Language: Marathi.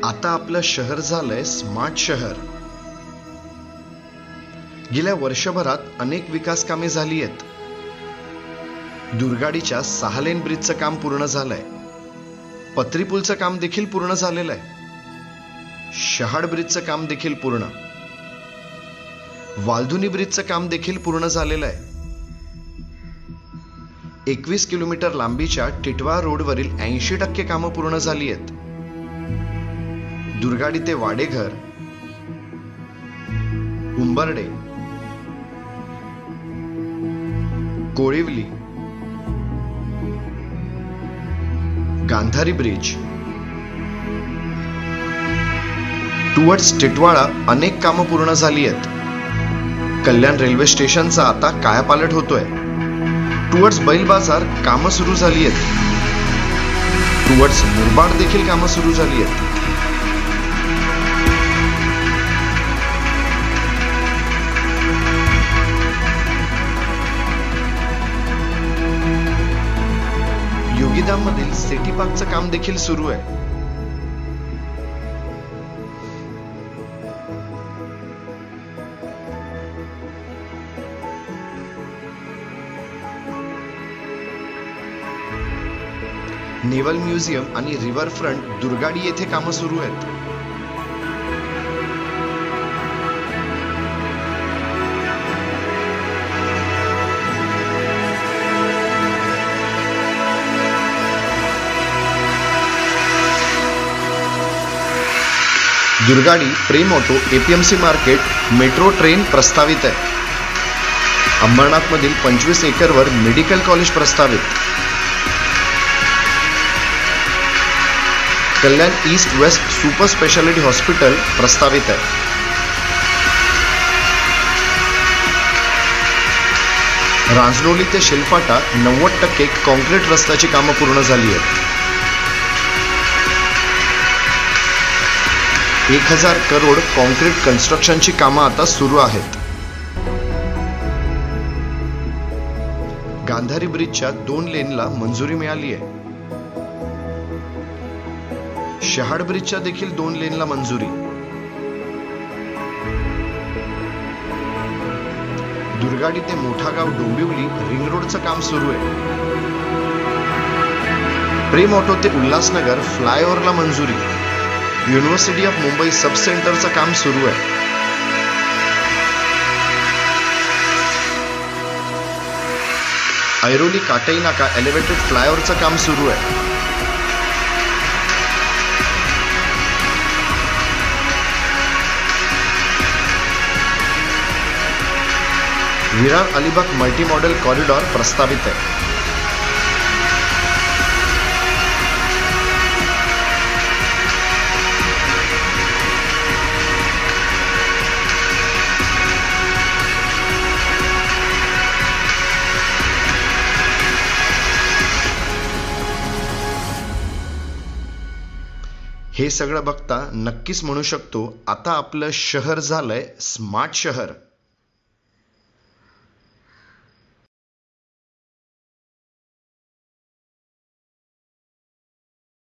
आता आपलं शहर झालंय स्मार्ट शहर। गेल्या वर्षभरात अनेक विकास कामे झाली आहेत। दुर्गाडीच्या 6 लेन ब्रिजचं काम पूर्ण झालंय। पत्री पूलचं काम देखील पूर्ण झालेलं आहे। शहाड ब्रिजचं काम देखील पूर्ण। वालधुनी ब्रिजचं काम देखील पूर्ण झालेलं आहे। 21 किलोमीटर लांबीच्या टिटवाळा रोडवरील 80% कामं पूर्ण झाली आहेत। दुर्गाडी ते वाडेघर, उंबर्डे, कोळिवली, गांधारी ब्रिज टुवर्ड्स टिटवाळा अनेक कामं पूर्ण झाली आहेत। कल्याण रेल्वे स्टेशनचा आता कायापालट होतोय। टुवर्ड्स बैल बाजार कामं सुरू झाली आहेत। टुवर्ड्स मुरबाड देखील कामं सुरू झाली आहेत। योगीधाम मधील सिटी पार्कचं काम देखील सुरू आहे। नेव्हल म्युझियम आणि रिव्हरफ्रंट दुर्गाडी येथे कामं सुरू आहेत। Durgadi Prem auto APMC market metro train प्रस्तावित आहे। अंबरनाथ मधील 25 एकरवर मेडिकल कॉलेज प्रस्तावित। Kalyan east west super speciality hospital प्रस्तावित आहे। रांजनोली ते शिलफाटा 90% कॉन्क्रीट रस्त्याची कामं पूर्ण झाली आहेत। 1000 करोड कॉन्क्रीट कन्स्ट्रक्शनची कामं आता सुरू आहेत। गांधारी ब्रिजच्या 2 लेनला मंजुरी मिळाली आहे। शहाड ब्रिजच्या देखील 2 लेनला मंजुरी। दुर्गाडी ते मोठागाव डोंबिवली रिंग रोडचं काम सुरू आहे। प्रेम ऑटो ते उल्हासनगर फ्लायओव्हरला मंजुरी। युनिव्हर्सिटी ऑफ मुंबई सब सेंटरचं काम सुरू आहे। ऐरोली काटई नाका एलिव्हेटेड फ्लायओव्हरचं काम सुरू आहे। Virar Alibag multi model corridor प्रस्तावित आहे। हे सगळं बघता नक्कीच म्हणू शकतो आता आपलं शहर झालंय स्मार्ट शहर।